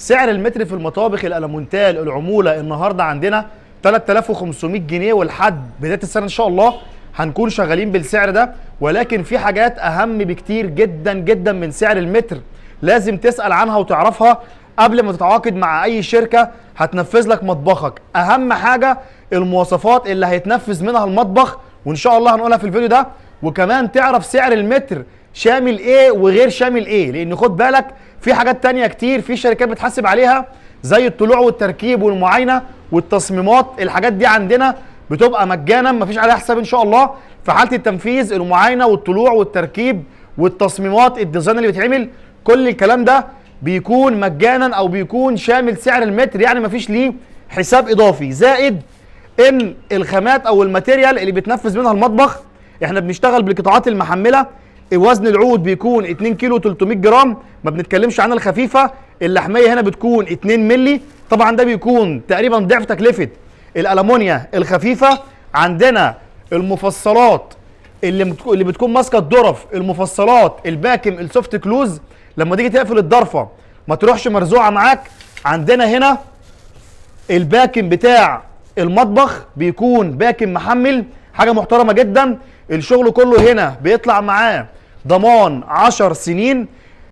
سعر المتر في المطابخ الالمونتال العموله النهارده عندنا 3500 جنيه، ولحد بدايه السنه ان شاء الله هنكون شغالين بالسعر ده. ولكن في حاجات اهم بكتير جدا جدا من سعر المتر لازم تسال عنها وتعرفها قبل ما تتعاقد مع اي شركه هتنفذ لك مطبخك. اهم حاجه المواصفات اللي هيتنفذ منها المطبخ، وان شاء الله هنقولها في الفيديو ده. وكمان تعرف سعر المتر شامل ايه وغير شامل ايه، لان خد بالك في حاجات تانية كتير في شركات بتحاسب عليها زي الطلوع والتركيب والمعاينه والتصميمات. الحاجات دي عندنا بتبقى مجانا مفيش عليها حساب ان شاء الله. في حاله التنفيذ المعاينه والطلوع والتركيب والتصميمات الديزاين اللي بيتعمل كل الكلام ده بيكون مجانا او بيكون شامل سعر المتر، يعني مفيش ليه حساب اضافي. زائد ان الخامات او الماتيريال اللي بيتنفذ منها المطبخ احنا بنشتغل بالقطاعات المحمله. وزن العود بيكون 2 كيلو 300 جرام، ما بنتكلمش عن الخفيفه. اللحميه هنا بتكون 2 مللي، طبعا ده بيكون تقريبا ضعف تكلفه الالمونيا الخفيفه. عندنا المفصلات اللي بتكون ماسكه الظرف، المفصلات الباكم السوفت كلوز، لما تيجي تقفل الضرفه ما تروحش مرزوعه معاك. عندنا هنا الباكم بتاع المطبخ بيكون باكم محمل، حاجه محترمه جدا. الشغل كله هنا بيطلع معاه ضمان 10 سنين.